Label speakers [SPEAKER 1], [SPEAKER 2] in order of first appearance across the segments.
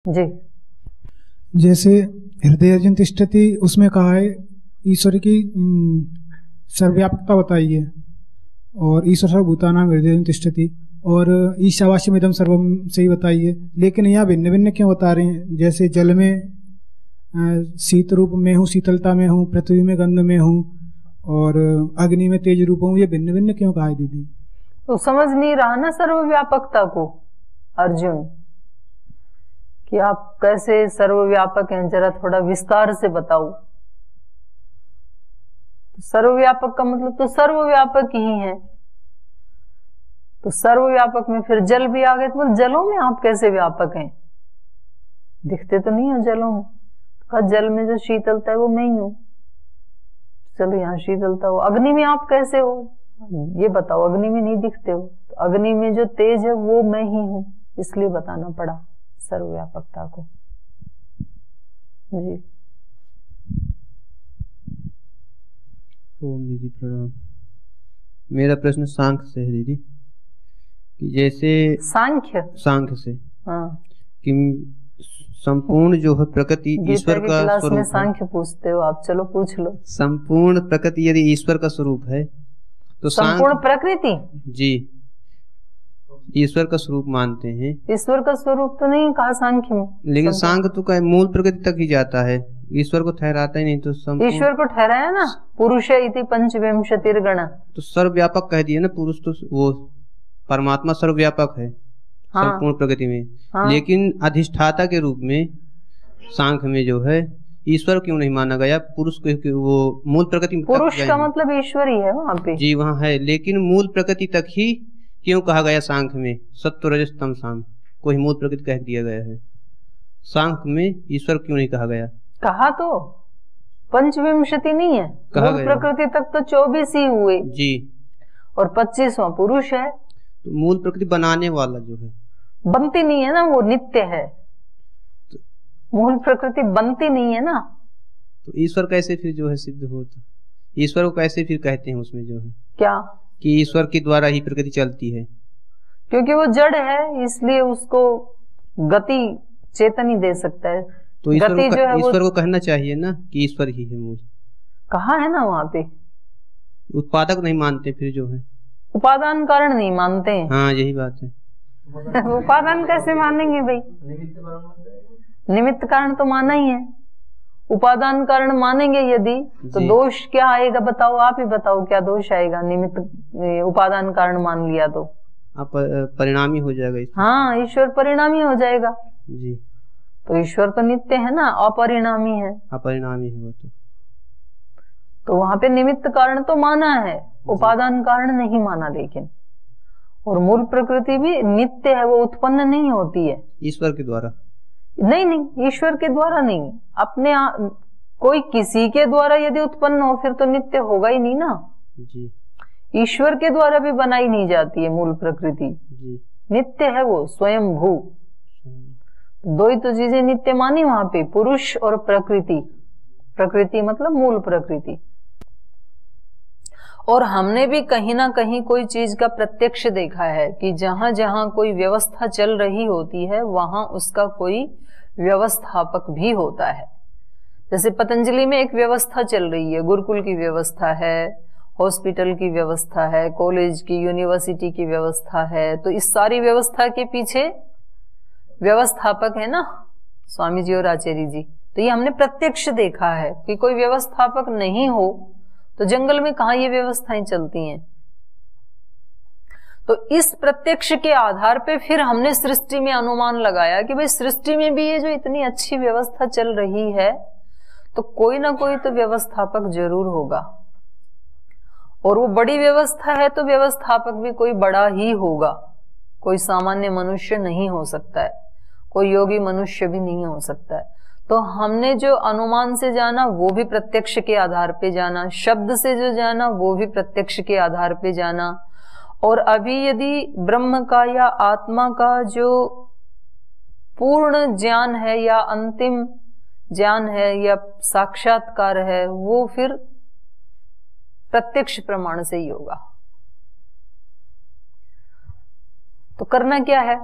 [SPEAKER 1] जी।
[SPEAKER 2] जैसे हृदय अर्जुन तिष्ठति उसमें कहा है ईश्वर की सर्वव्यापकता बताइए, और ईश्वर सर्वभूतानां हृदय अर्जुन तिष्ठति, और ईशावास्यम इदं सर्वम से ही बताइए। लेकिन यहाँ भिन्न भिन्न क्यों बता रहे हैं? जैसे जल में शीत रूप में हूँ, शीतलता में हूँ, पृथ्वी में गंध में हूँ, और अग्नि में तेज रूप हूँ। ये भिन्न भिन्न क्यों कहा है दीदी?
[SPEAKER 1] तो समझ नहीं रहा ना सर्वव्यापकता को अर्जुन, कि आप कैसे सर्वव्यापक हैं, जरा थोड़ा विस्तार से बताओ। सर्वव्यापक का मतलब तो सर्वव्यापक ही है। तो सर्वव्यापक में फिर जल भी आ गए, तो जलों में आप कैसे व्यापक हैं? दिखते तो नहीं हो जलों में। तो जल में जो शीतलता है वो मैं ही हूं। चलो यहाँ शीतलता हो। अग्नि में आप कैसे हो ये बताओ। अग्नि में नहीं दिखते हो, तो अग्नि में जो तेज है वो मैं ही हूं, इसलिए बताना पड़ा सर्वव्यापकता को। जी।
[SPEAKER 3] ओम दीदी प्रणाम। मेरा प्रश्न सांख्य से है दीदी, कि जैसे सांख्य से
[SPEAKER 1] हाँ,
[SPEAKER 3] कि संपूर्ण जो है प्रकृति ईश्वर का
[SPEAKER 1] क्लास
[SPEAKER 3] स्वरूप
[SPEAKER 1] में सांख्य पूछते हो आप, चलो पूछ लो।
[SPEAKER 3] संपूर्ण प्रकृति यदि ईश्वर का स्वरूप है तो
[SPEAKER 1] संपूर्ण प्रकृति
[SPEAKER 3] जी ईश्वर का स्वरूप मानते हैं।
[SPEAKER 1] ईश्वर का स्वरूप तो नहीं कहा सांख्य में,
[SPEAKER 3] लेकिन सांख्य तो का मूल प्रकृति तक ही जाता है, ईश्वर को ठहराता ही नहीं। तो
[SPEAKER 1] ईश्वर को ठहराया ना, पुरुष इति पंचविंशतिर्गण।
[SPEAKER 3] तो सर्वव्यापक कह दिया ना, पुरुष तो वो परमात्मा सर्वव्यापक है। हाँ, संपूर्ण प्रकृति में। हाँ, लेकिन अधिष्ठाता के रूप में सांख्य में जो है ईश्वर क्यों नहीं माना गया? पुरुष को वो मूल प्रकृति में,
[SPEAKER 1] पुरुष का मतलब ईश्वर ही है वहाँ पे।
[SPEAKER 3] जी वहाँ है, लेकिन मूल प्रकृति तक ही क्यों कहा गया सांख्य में? सत्व रजस तम साम को ही मूल प्रकृति कह दिया गया है। सांख्य में ईश्वर क्यों नहीं कहा गया?
[SPEAKER 1] कहा तो पंचविंशति नहीं है, मूल प्रकृति तक तो 24 ही हुए
[SPEAKER 3] जी,
[SPEAKER 1] और 25वां पुरुष है।
[SPEAKER 3] तो मूल प्रकृति बनाने वाला जो है
[SPEAKER 1] बनती नहीं है ना, वो नित्य है। मूल प्रकृति बनती नहीं है ना,
[SPEAKER 3] तो ईश्वर कैसे फिर जो है सिद्ध होता? ईश्वर को कैसे फिर कहते हैं उसमें जो है
[SPEAKER 1] क्या,
[SPEAKER 3] कि ईश्वर के द्वारा ही प्रकृति चलती है?
[SPEAKER 1] क्योंकि वो जड़ है, इसलिए उसको गति चेतन ही दे सकता है।
[SPEAKER 3] तो ईश्वर को कहना चाहिए ना कि ईश्वर ही है मूल।
[SPEAKER 1] कहा है ना वहाँ पे।
[SPEAKER 3] उत्पादक नहीं मानते फिर जो है,
[SPEAKER 1] उपादान कारण नहीं मानते हैं।
[SPEAKER 3] हाँ यही बात है।
[SPEAKER 1] उपादान कैसे मानेंगे भाई? निमित्त कारण तो माना ही है। उपादान कारण मानेंगे यदि तो दोष क्या आएगा बताओ, आप ही बताओ क्या दोष आएगा? निमित्त उपादान कारण मान लिया तो
[SPEAKER 3] आप परिणामी हो जाएगा।
[SPEAKER 1] हाँ, ईश्वर परिणामी हो जाएगा
[SPEAKER 3] जी।
[SPEAKER 1] तो ईश्वर तो नित्य है ना, अपरिणामी है।
[SPEAKER 3] अपरिणामी है वो
[SPEAKER 1] तो वहां पे निमित्त कारण तो माना है, उपादान कारण नहीं माना। लेकिन और मूल प्रकृति भी नित्य है, वो उत्पन्न नहीं होती है
[SPEAKER 3] ईश्वर के द्वारा।
[SPEAKER 1] नहीं, ईश्वर के द्वारा नहीं, अपने कोई किसी के द्वारा यदि उत्पन्न हो फिर तो नित्य होगा ही नहीं ना
[SPEAKER 3] जी।
[SPEAKER 1] ईश्वर के द्वारा भी बनाई नहीं जाती है मूल प्रकृति
[SPEAKER 3] जी।
[SPEAKER 1] नित्य है वो स्वयं भू। दो ही तो चीजें नित्य मानी वहां पे, पुरुष और प्रकृति। प्रकृति मतलब मूल प्रकृति। और हमने भी कहीं ना कहीं कोई चीज का प्रत्यक्ष देखा है कि जहां जहां कोई व्यवस्था चल रही होती है वहां उसका कोई व्यवस्थापक भी होता है। जैसे पतंजलि में एक व्यवस्था चल रही है, गुरुकुल की व्यवस्था है, हॉस्पिटल की व्यवस्था है, कॉलेज की, यूनिवर्सिटी की व्यवस्था है। तो इस सारी व्यवस्था के पीछे व्यवस्थापक है ना स्वामी जी और आचार्य जी। तो ये हमने प्रत्यक्ष देखा है कि कोई व्यवस्थापक नहीं हो तो जंगल में कहाँ ये व्यवस्थाएं चलती हैं। तो इस प्रत्यक्ष के आधार पे फिर हमने सृष्टि में अनुमान लगाया कि भाई सृष्टि में भी ये जो इतनी अच्छी व्यवस्था चल रही है तो कोई ना कोई तो व्यवस्थापक जरूर होगा, और वो बड़ी व्यवस्था है तो व्यवस्थापक भी कोई बड़ा ही होगा। कोई सामान्य मनुष्य नहीं हो सकता है, कोई योगी मनुष्य भी नहीं हो सकता है। तो हमने जो अनुमान से जाना वो भी प्रत्यक्ष के आधार पे जाना, शब्द से जो जाना वो भी प्रत्यक्ष के आधार पे जाना। और अभी यदि ब्रह्म का या आत्मा का जो पूर्ण ज्ञान है या अंतिम ज्ञान है या साक्षात्कार है वो फिर प्रत्यक्ष प्रमाण से ही होगा। तो करना क्या है?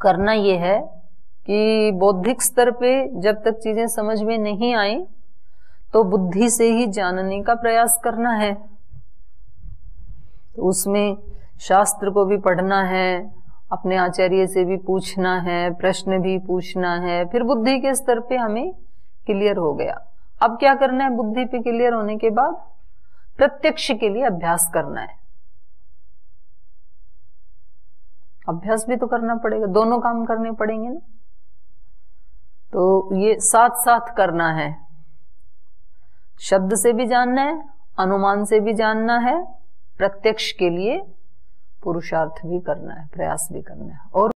[SPEAKER 1] करना ये है कि बौद्धिक स्तर पे जब तक चीजें समझ में नहीं आई तो बुद्धि से ही जानने का प्रयास करना है। तो उसमें शास्त्र को भी पढ़ना है, अपने आचार्य से भी पूछना है, प्रश्न भी पूछना है, फिर बुद्धि के स्तर पे हमें क्लियर हो गया। अब क्या करना है? बुद्धि पे क्लियर होने के बाद प्रत्यक्ष के लिए अभ्यास करना है। अभ्यास भी तो करना पड़ेगा, दोनों काम करने पड़ेंगे ना। तो ये साथ साथ करना है, शब्द से भी जानना है, अनुमान से भी जानना है, प्रत्यक्ष के लिए पुरुषार्थ भी करना है, प्रयास भी करना है। और